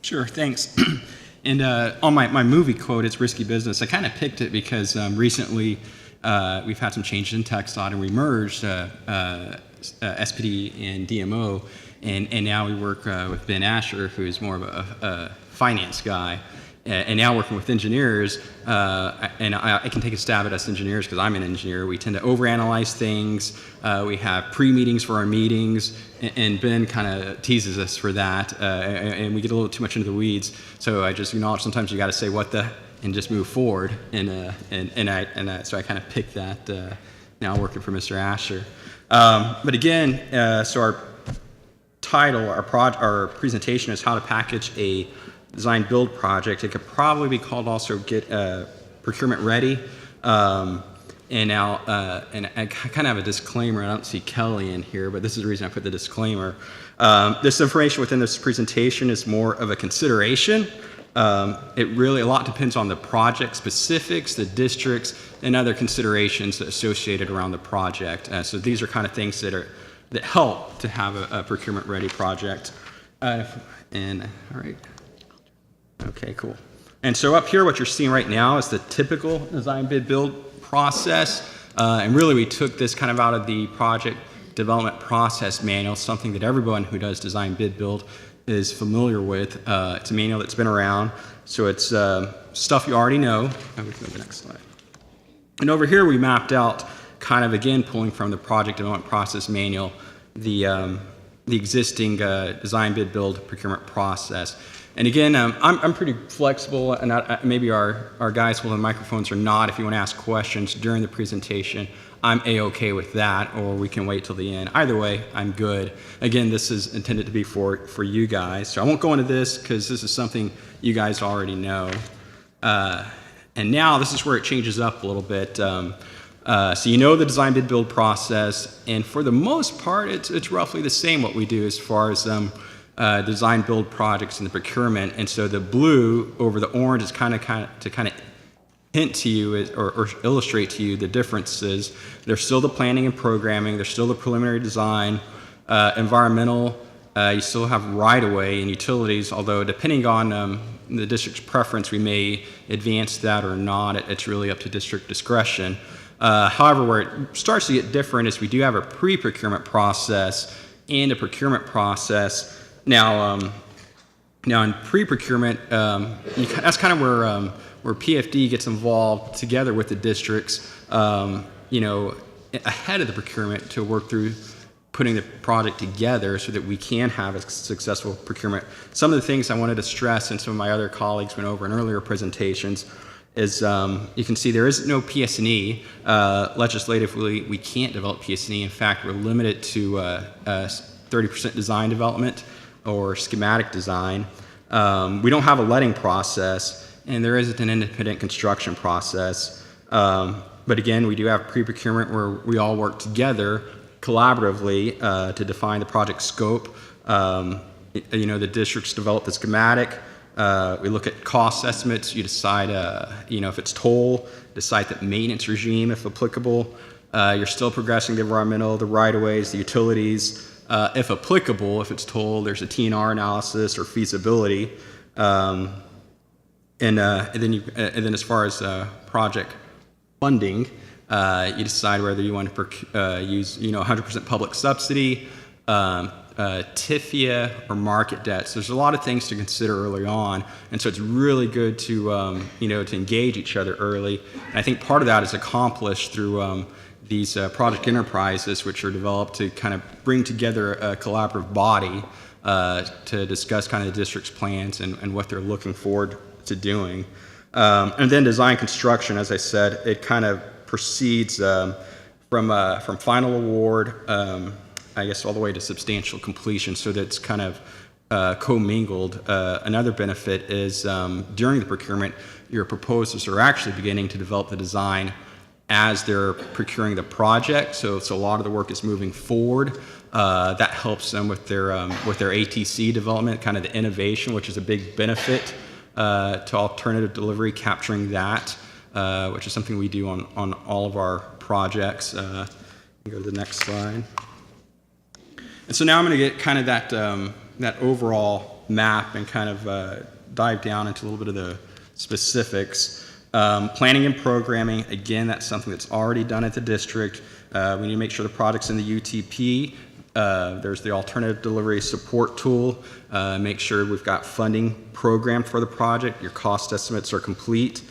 Sure, thanks. And on my movie quote, it's risky business. I kind of picked it because recently we've had some changes in text audit, and we merged SPD and DMO, and now we work with Ben Asher, who is more of a finance guy, and now working with engineers, and I can take a stab at us engineers because I'm an engineer. We tend to overanalyze things. We have pre-meetings for our meetings, and Ben kind of teases us for that, and we get a little too much into the weeds. So I just acknowledge sometimes you got to say what the and just move forward, so I kind of picked that now working for Mr. Asher. But again, so our title, our presentation is how to package a design build project. It could probably be called also get procurement ready. And now, and I kind of have a disclaimer. I don't see Kelly in here, but this is the reason I put the disclaimer. This information within this presentation is more of a consideration. It really, a lot depends on the project specifics, the districts, and other considerations associated around the project. So these are kind of things that help to have a procurement ready project. All right. Okay, cool. And so up here, what you're seeing right now is the typical design bid build process. And really, we took this kind of out of the project development process manual, something that everyone who does design bid build is familiar with. It's a manual that's been around, so it's stuff you already know. We can go to the next slide. And over here, we mapped out, kind of again pulling from the project development process manual, the existing design bid build procurement process. And again, I'm pretty flexible, and maybe our guys holding microphones are not. If you want to ask questions during the presentation, I'm A-OK with that, or we can wait till the end. Either way, I'm good. Again, this is intended to be for you guys, so I won't go into this because this is something you guys already know. And now this is where it changes up a little bit. So you know the design bid build process, and for the most part, it's roughly the same what we do as far as design build projects in the procurement. And so the blue over the orange is kind of to hint to you or illustrate to you the differences. There's still the planning and programming. There's still the preliminary design, environmental. You still have right-of-way and utilities, although depending on the district's preference, we may advance that or not. It's really up to district discretion. However, where it starts to get different is we do have a pre-procurement process and a procurement process. Now in pre-procurement, that's kind of where PFD gets involved together with the districts, ahead of the procurement to work through putting the project together so that we can have a successful procurement. Some of the things I wanted to stress, and some of my other colleagues went over in earlier presentations, is you can see there is no PS&E. Legislatively, we can't develop PS&E. In fact, we're limited to 30% design development or schematic design. We don't have a letting process, and there isn't an independent construction process. But again, we do have pre-procurement where we all work together collaboratively to define the project scope. The districts develop the schematic. We look at cost estimates. You decide, if it's toll, decide the maintenance regime if applicable. You're still progressing the environmental, the right-of-ways, the utilities. If applicable, if it's told, there's a TNR analysis or feasibility, and then as far as project funding, you decide whether you want to use 100% public subsidy, TIFIA, or market debt. So there's a lot of things to consider early on, and so it's really good to to engage each other early. And I think part of that is accomplished through these project enterprises, which are developed to kind of bring together a collaborative body to discuss kind of the district's plans and what they're looking forward to doing. And then design construction, as I said, it kind of proceeds from final award, I guess, all the way to substantial completion, so that it's kind of commingled. Another benefit is during the procurement, your proposals are actually beginning to develop the design as they're procuring the project, so a lot of the work is moving forward. That helps them with their ATC development, kind of the innovation, which is a big benefit to alternative delivery, capturing that, which is something we do on all of our projects. Go to the next slide. And so now I'm going to get kind of that overall map and kind of dive down into a little bit of the specifics. Planning and programming, again, that's something that's already done at the district. We need to make sure the project's in the UTP. There's the alternative delivery support tool. Make sure we've got funding programmed for the project. Your cost estimates are complete.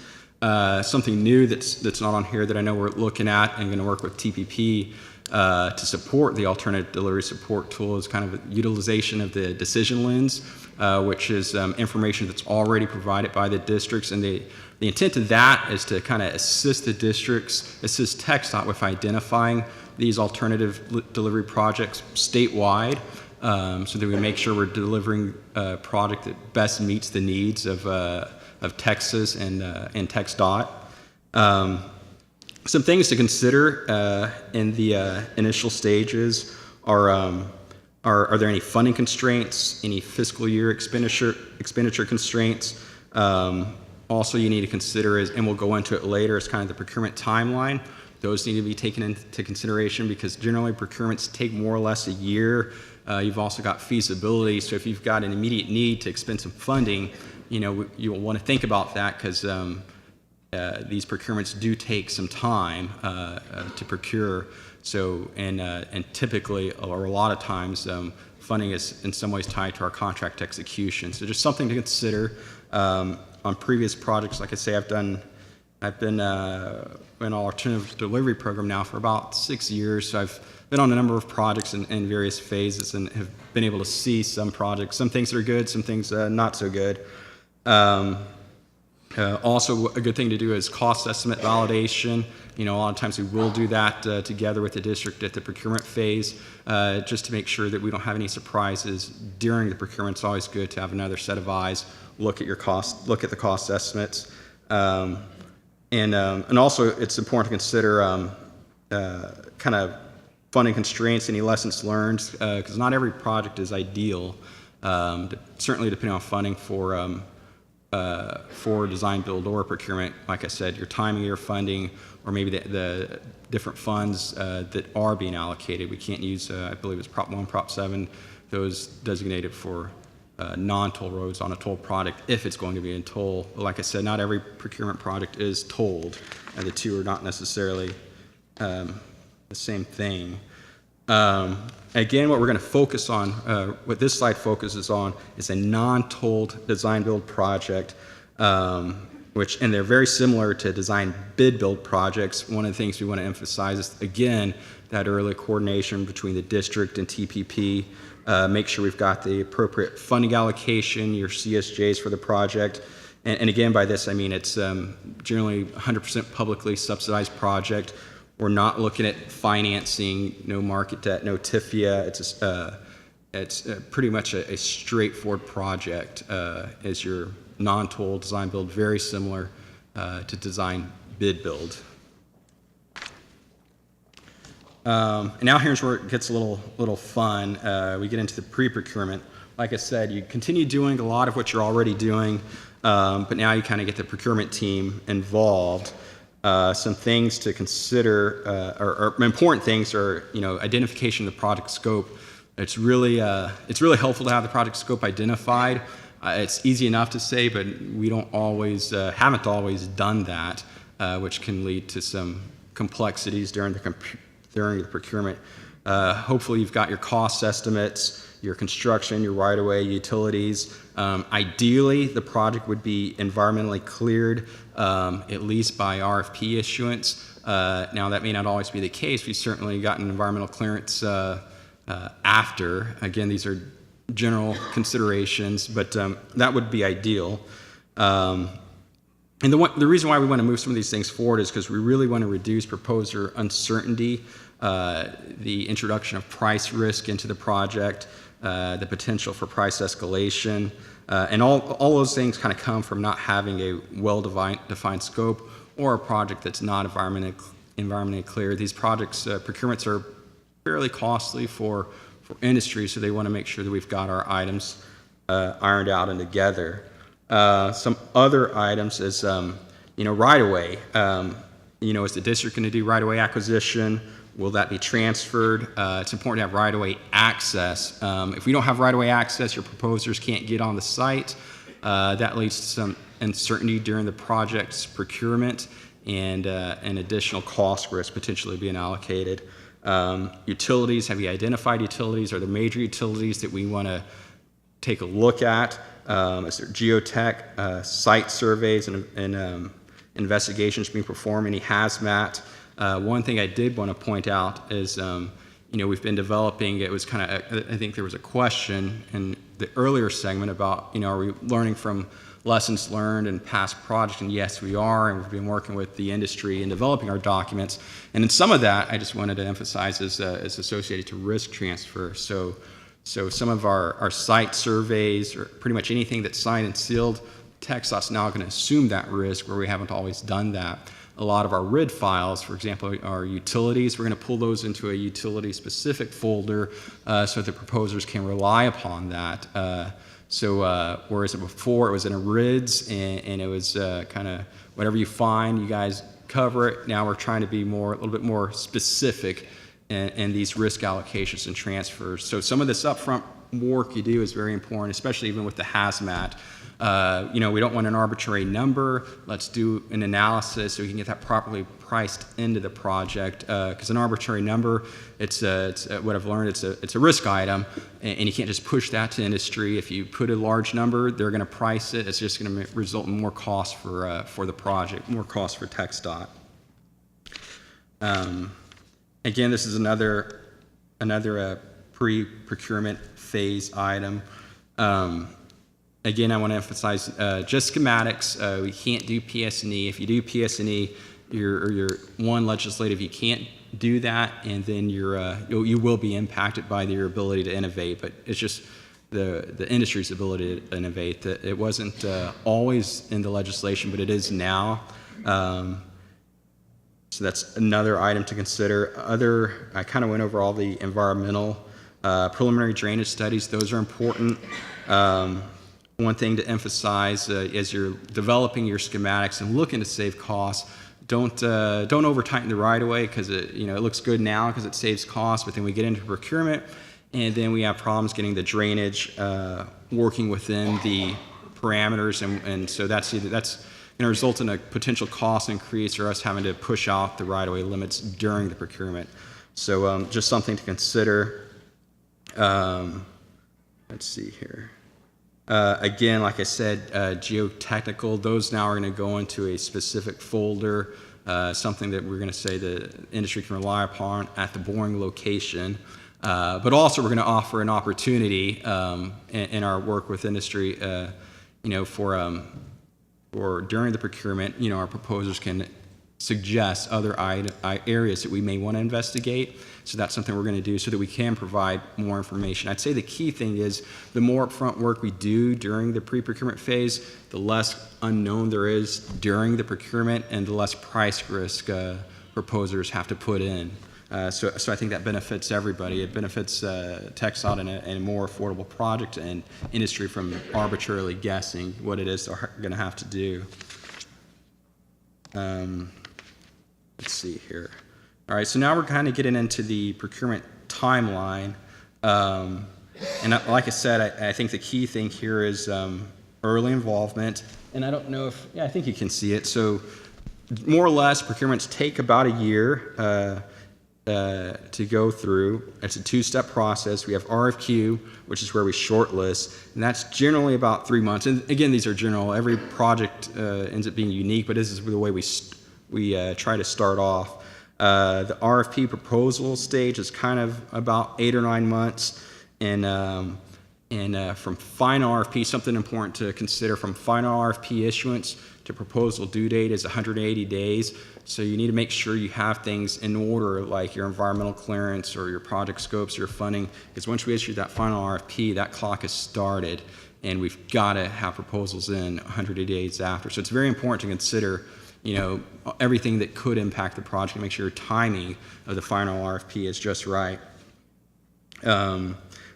Something new that's not on here that I know we're looking at and going to work with TPP to support the alternative delivery support tool is kind of a utilization of the decision lens, which is information that's already provided by the districts. And the intent of that is to kind of assist the districts, assist TxDOT with identifying these alternative delivery projects statewide, so that we make sure we're delivering a product that best meets the needs of Texas and TxDOT. Some things to consider in the initial stages are there any funding constraints, any fiscal year expenditure constraints? Also, you need to consider, and we'll go into it later, is kind of the procurement timeline. Those need to be taken into consideration because generally procurements take more or less a year. You've also got feasibility, so if you've got an immediate need to expend some funding, you'll want to think about that because these procurements do take some time to procure. So, and typically, or a lot of times, funding is in some ways tied to our contract execution. So just something to consider. On previous projects, like I say, I've been in an alternative delivery program now for about 6 years. So I've been on a number of projects in various phases and have been able to see some projects, some things that are good, some things not so good. Also, a good thing to do is cost estimate validation. A lot of times we will do that together with the district at the procurement phase, just to make sure that we don't have any surprises during the procurement. It's always good to have another set of eyes, look at the cost estimates. And also it's important to consider kind of funding constraints, any lessons learned, because not every project is ideal, certainly depending on funding for design, build, or procurement. Like I said, your timing of your funding, or maybe the different funds that are being allocated. We can't use, I believe it's Prop 1, Prop 7, those designated for non-toll roads on a toll product if it's going to be in toll. But like I said, not every procurement product is tolled, and the two are not necessarily the same thing. Again, what we're going to focus on, what this slide focuses on, is a non-tolled design-build project, and they're very similar to design-bid-build projects. One of the things we want to emphasize is, again, that early coordination between the district and TPP. Make sure we've got the appropriate funding allocation, your CSJs for the project. And again, by this, I mean it's generally 100% publicly subsidized project. We're not looking at financing, no market debt, no TIFIA. It's pretty much a straightforward project as your non-toll design build, very similar to design bid build. And now here's where it gets a little fun. We get into the pre-procurement. Like I said, you continue doing a lot of what you're already doing, but now you kind of get the procurement team involved. Some things to consider, or important things, are identification of the project scope. It's really helpful to have the project scope identified. It's easy enough to say, but we don't always haven't always done that, which can lead to some complexities during the procurement. Hopefully, you've got your cost estimates, your construction, your right-of-way, utilities. Ideally, the project would be environmentally cleared, at least by RFP issuance. Now, that may not always be the case. We've certainly gotten environmental clearance after. Again, these are general considerations, but that would be ideal. And the reason why we want to move some of these things forward is because we really want to reduce proposer uncertainty, the introduction of price risk into the project, the potential for price escalation, and all those things kind of come from not having a well-defined scope or a project that's not environmentally clear. These projects, procurements are fairly costly for industry, so they want to make sure that we've got our items ironed out and together. Some other items is, right-of-way. Is the district going to do right-of-way acquisition, Will that be transferred? It's important to have right-of-way access. If we don't have right-of-way access, your proposers can't get on the site. That leads to some uncertainty during the project's procurement and an additional cost risk potentially being allocated. Utilities, have you identified utilities? Are there major utilities that we want to take a look at? Is there geotech, site surveys, and investigations being performed? Any hazmat? One thing I did want to point out is, we've been developing, it was kind of, I think there was a question in the earlier segment about, are we learning from lessons learned in past projects? And yes, we are, and we've been working with the industry in developing our documents. And in some of that, I just wanted to emphasize is associated to risk transfer. So some of our site surveys, or pretty much anything that's signed and sealed, TxDOT's now going to assume that risk where we haven't always done that. A lot of our RID files, for example, our utilities, we're going to pull those into a utility-specific folder so the proposers can rely upon that. Whereas before it was in a RIDS and it was kind of whatever you find, you guys cover it. Now we're trying to be a little bit more specific in these risk allocations and transfers. So some of this upfront work you do is very important, especially even with the hazmat. We don't want an arbitrary number. Let's do an analysis so we can get that properly priced into the project. Because an arbitrary number, it's what I've learned. It's a risk item, and you can't just push that to industry. If you put a large number, they're going to price it. It's just going to result in more cost for the project, more cost for TxDOT. Again, this is another pre-procurement phase item. Again, I want to emphasize just schematics. We can't do PS&E. If you do PS&E, you're one legislative. You can't do that, and then you will be impacted by your ability to innovate. But it's just the industry's ability to innovate. It wasn't always in the legislation, but it is now. So that's another item to consider. I kind of went over all the environmental preliminary drainage studies. Those are important. One thing to emphasize as you're developing your schematics and looking to save costs, don't over tighten the right of way because it looks good now because it saves costs, but then we get into procurement and then we have problems getting the drainage working within the parameters, and so that's going to result in a potential cost increase or us having to push out the right of way limits during the procurement. So just something to consider. Let's see here. Again, like I said, geotechnical, those now are going to go into a specific folder, something that we're going to say the industry can rely upon at the boring location. But also we're going to offer an opportunity in our work with industry, for during the procurement, our proposers can suggest other areas that we may want to investigate. So that's something we're going to do so that we can provide more information. I'd say the key thing is the more upfront work we do during the pre-procurement phase, the less unknown there is during the procurement and the less price risk proposers have to put in. So I think that benefits everybody. It benefits TxDOT in a more affordable project and industry from arbitrarily guessing what it is they're going to have to do. Let's see here. All right, so now we're kind of getting into the procurement timeline. And like I said, I think the key thing here is early involvement. And I don't know if, I think you can see it. So more or less, procurements take about a year to go through. It's a two-step process. We have RFQ, which is where we shortlist, and that's generally about 3 months. And again, these are general. Every project ends up being unique, but this is the way we try to start off. The RFP proposal stage is kind of about 8 or 9 months, and from final RFP, something important to consider, from final RFP issuance to proposal due date is 180 days. So you need to make sure you have things in order, like your environmental clearance or your project scopes, your funding, because once we issue that final RFP, that clock is started, and we've got to have proposals in 180 days after. So it's very important to consider everything that could impact the project and make sure your timing of the final RFP is just right.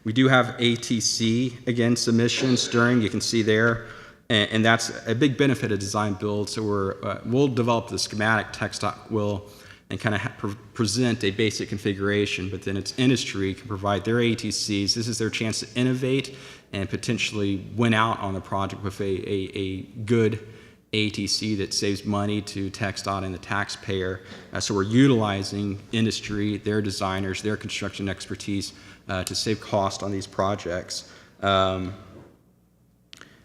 We do have ATC, again, submissions during, you can see there, and that's a big benefit of design build. So we'll develop the schematic, TxDOT will and kind of present a basic configuration, but then its industry can provide their ATCs. This is their chance to innovate and potentially win out on the project with a good ATC that saves money to TxDOT and the taxpayer. So we're utilizing industry, their designers, their construction expertise to save cost on these projects. And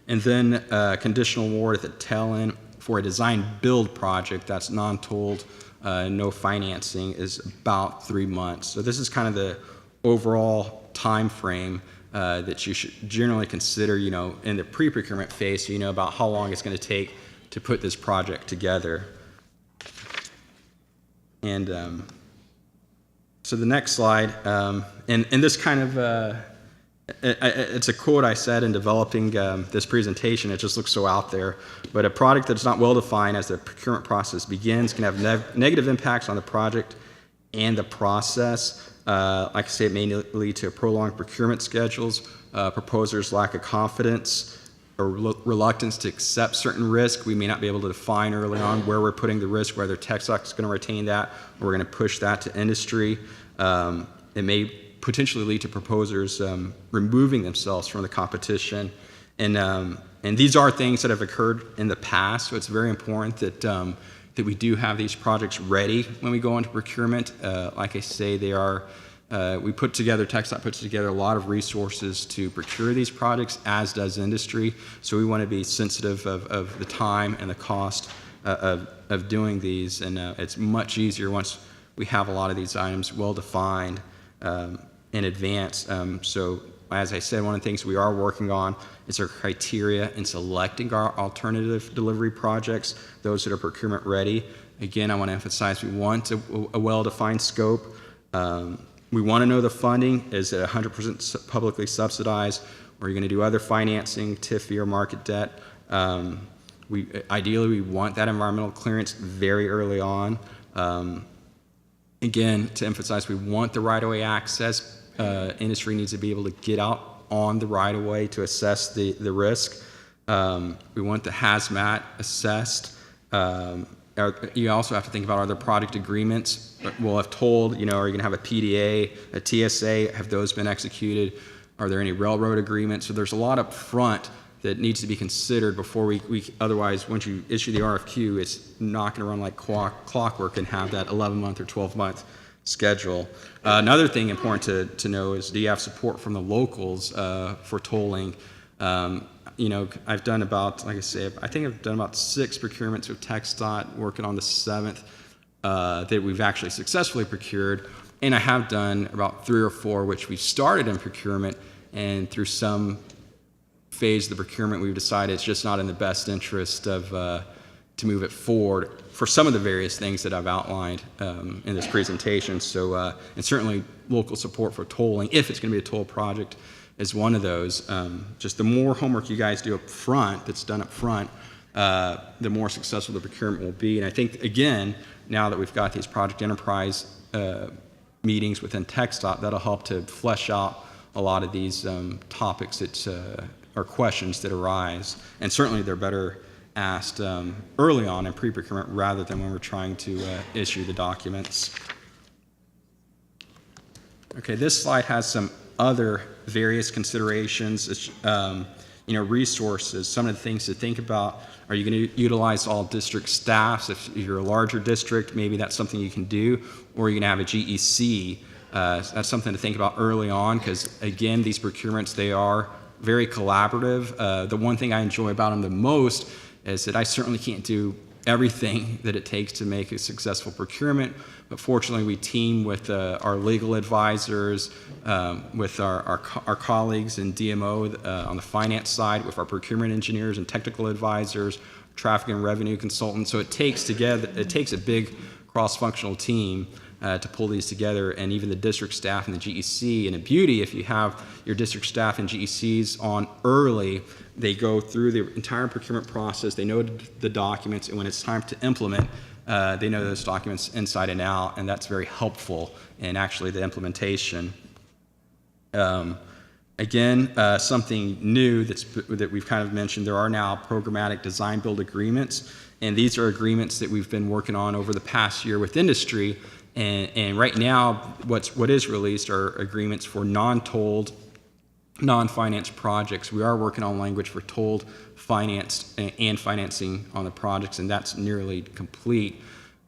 then conditional award at the tail end for a design-build project that's non-tolled, no financing, is about 3 months. So this is kind of the overall time frame that you should generally consider, in the pre-procurement phase, so you know about how long it's going to take to put this project together. And so the next slide, and this kind of, it's a quote I said in developing this presentation. It just looks so out there. But a product that's not well defined as the procurement process begins can have negative impacts on the project and the process. Like I say, it may lead to prolonged procurement schedules, proposers' lack of confidence, or reluctance to accept certain risk. We may not be able to define early on where we're putting the risk, whether TxDOT is going to retain that, or we're going to push that to industry. It may potentially lead to proposers removing themselves from the competition. And these are things that have occurred in the past, so it's very important that, that we do have these projects ready when we go into procurement. Like I say, they are, TxDOT puts together a lot of resources to procure these projects, as does industry. So we want to be sensitive of the time and the cost of doing these. And it's much easier once we have a lot of these items well defined in advance. So as I said, one of the things we are working on is our criteria in selecting our alternative delivery projects, those that are procurement ready. Again, I want to emphasize we want a well-defined scope. We want to know the funding. Is it 100% publicly subsidized, or are you going to do other financing, TIF or market debt? Ideally, we want that environmental clearance very early on. Again, to emphasize, we want the right-of-way access. Industry needs to be able to get out on the right-of-way to assess the risk. We want the hazmat assessed. You also have to think about, are there product agreements? Well, if told, are you going to have a PDA, a TSA? Have those been executed? Are there any railroad agreements? So there's a lot up front that needs to be considered before otherwise, once you issue the RFQ, it's not going to run like clockwork and have that 11-month or 12-month schedule. Another thing important to know is, do you have support from the locals for tolling? I've done about, like I say, I think I've done about 6 procurements with TxDOT, working on the 7th that we've actually successfully procured. And I have done about 3 or 4 which we started in procurement, and through some phase of the procurement we've decided it's just not in the best interest of to move it forward for some of the various things that I've outlined in this presentation. So, and certainly local support for tolling, if it's going to be a toll project, is one of those. Just the more homework you guys do up front, that's done up front, the more successful the procurement will be. And I think, again, now that we've got these project enterprise meetings within TxDOT, that'll help to flesh out a lot of these topics that are questions that arise. And certainly they're better asked early on in pre-procurement rather than when we're trying to issue the documents. Okay, this slide has some other various considerations, resources, some of the things to think about. Are you going to utilize all district staffs? If you're a larger district, maybe that's something you can do, or you're going to have a GEC. That's something to think about early on, because again, these procurements, they are very collaborative. The one thing I enjoy about them the most is that I certainly can't do everything that it takes to make a successful procurement, but fortunately we team with our legal advisors, with our colleagues in DMO on the finance side, with our procurement engineers and technical advisors, traffic and revenue consultants. So it takes a big cross-functional team to pull these together, and even the district staff and the GEC. And the beauty, if you have your district staff and GECs on early, they go through the entire procurement process, they know the documents, and when it's time to implement, they know those documents inside and out, and that's very helpful in actually the implementation. Again, something new that we've kind of mentioned, there are now programmatic design build agreements, and these are agreements that we've been working on over the past year with industry, and right now what is released are agreements for non-tolled, non-financed projects. We are working on language for tolled, financed, and financing on the projects, and that's nearly complete.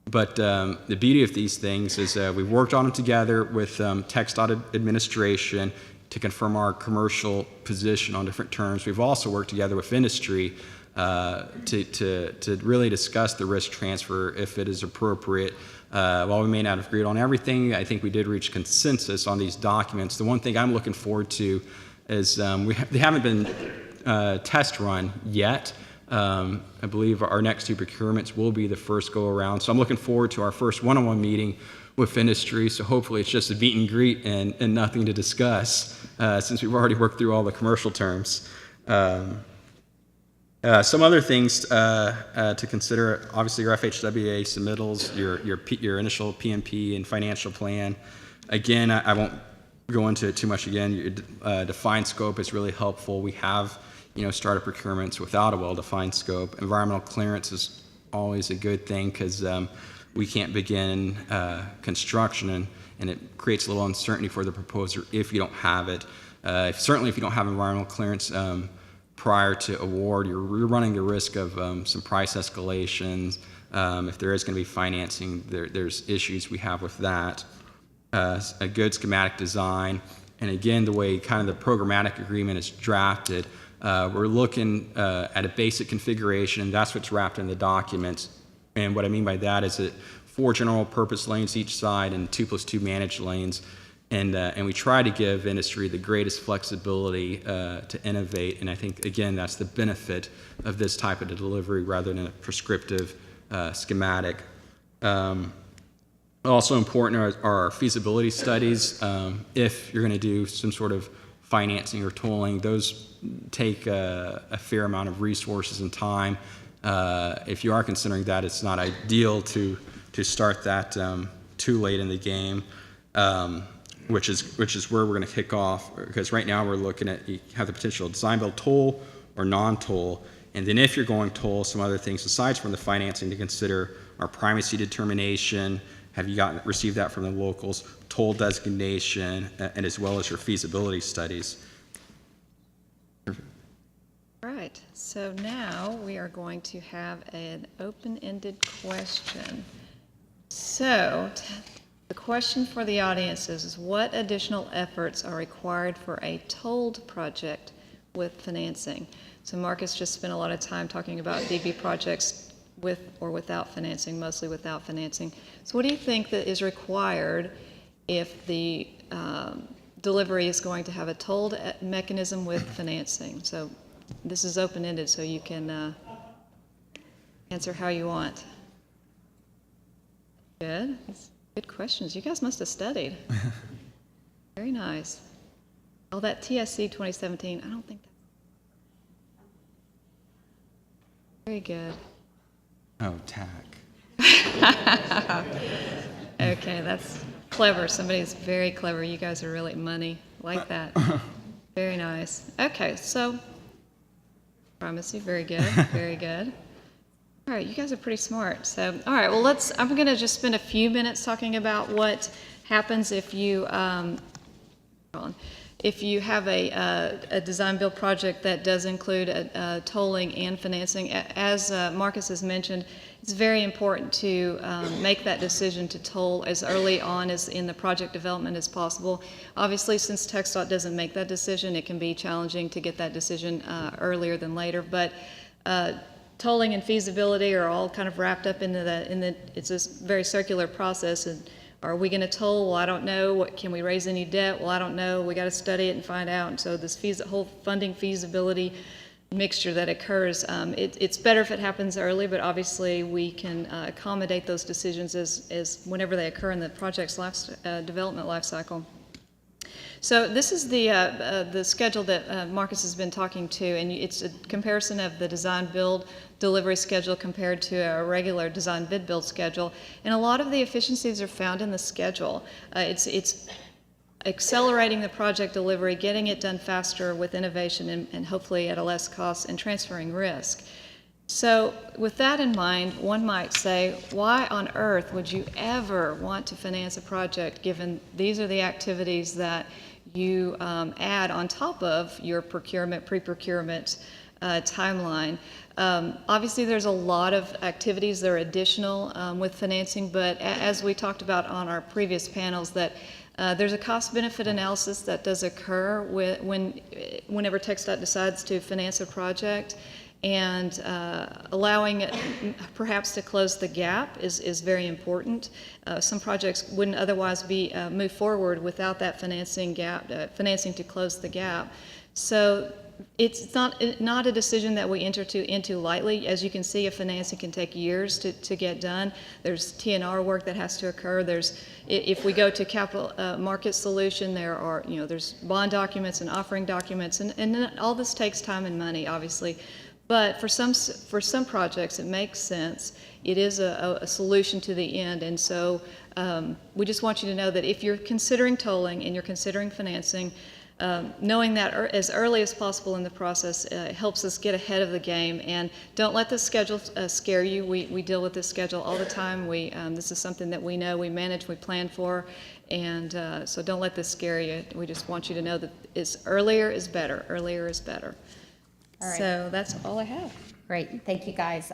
But the beauty of these things is we've worked on them together with TxDOT administration to confirm our commercial position on different terms. We've also worked together with industry to really discuss the risk transfer if it is appropriate. While we may not have agreed on everything, I think we did reach consensus on these documents. The one thing I'm looking forward to is they haven't been test run yet. I believe our next two procurements will be the first go around. So I'm looking forward to our first one-on-one meeting with industry. So hopefully it's just a meet and greet and nothing to discuss since we've already worked through all the commercial terms. Some other things to consider, obviously your FHWA submittals, your initial PMP and financial plan. Again, I won't go into it too much again. Your defined scope is really helpful. We have started procurements without a well-defined scope. Environmental clearance is always a good thing because we can't begin construction and it creates a little uncertainty for the proposer if you don't have it. Certainly if you don't have environmental clearance prior to award, you're running the risk of some price escalations. If there is going to be financing, there's issues we have with that. A good schematic design, and again, the way kind of the programmatic agreement is drafted, we're looking at a basic configuration, and that's what's wrapped in the documents. And what I mean by that is that 4 general purpose lanes each side and 2+2 managed lanes. And we try to give industry the greatest flexibility to innovate. And I think, again, that's the benefit of this type of delivery rather than a prescriptive schematic. Also important are our feasibility studies. If you're going to do some sort of financing or tolling, those take a fair amount of resources and time. If you are considering that, it's not ideal to start that too late in the game. Which is where we're going to kick off, because right now we're looking at, you have the potential design build toll or non-toll, and then if you're going toll, some other things aside from the financing to consider are primacy determination, have you received that from the locals, toll designation, and as well as your feasibility studies. Right, so now we are going to have an open-ended question. So, the question for the audience is what additional efforts are required for a tolled project with financing? So Marcus just spent a lot of time talking about DB projects with or without financing, mostly without financing. So what do you think that is required if the delivery is going to have a tolled mechanism with financing? So this is open-ended, so you can answer how you want. Good. Good questions. You guys must have studied. Very nice. Oh, that TSC 2017, I don't think that's... Very good. Oh, TAC. Okay, that's clever. Somebody's very clever. You guys are really money. Like that. Very nice. Okay, so, primacy, very good, very good. All right, you guys are pretty smart. So, all right, well, I'm going to just spend a few minutes talking about what happens if you, if you have a design build project that does include tolling and financing. As Marcus has mentioned, it's very important to make that decision to toll as early on as in the project development as possible. Obviously, since TxDOT doesn't make that decision, it can be challenging to get that decision earlier than later, but tolling and feasibility are all kind of wrapped up into it's this very circular process. And are we going to toll? Well, I don't know. Can we raise any debt? Well, I don't know. We got to study it and find out. And so this whole funding feasibility mixture that occurs, it's better if it happens early, but obviously we can accommodate those decisions as whenever they occur in the project's development life cycle. So this is the schedule that Marcus has been talking to, and it's a comparison of the design build delivery schedule compared to a regular design bid build schedule. And a lot of the efficiencies are found in the schedule. It's accelerating the project delivery, getting it done faster with innovation and hopefully at a less cost, and transferring risk. So with that in mind, one might say, why on earth would you ever want to finance a project given these are the activities that you add on top of your procurement, pre-procurement timeline? Obviously, there's a lot of activities that are additional with financing, but as we talked about on our previous panels, that there's a cost-benefit analysis that does occur whenever TxDOT decides to finance a project, and allowing it perhaps to close the gap is very important. Some projects wouldn't otherwise be move forward without that financing financing to close the gap. So it's not a decision that we enter into lightly. As you can see, a financing can take years to get done. There's TNR work that has to occur. If we go to capital market solution, there's bond documents and offering documents, and all this takes time and money, obviously. But for some projects, it makes sense. It is a solution to the end, and so we just want you to know that if you're considering tolling and you're considering financing, knowing that as early as possible in the process helps us get ahead of the game. And don't let the schedule scare you. We deal with this schedule all the time. This is something that we know, we manage, we plan for, and so don't let this scare you. We just want you to know that earlier is better. Earlier is better. All right. So that's all I have. Great. Thank you, guys.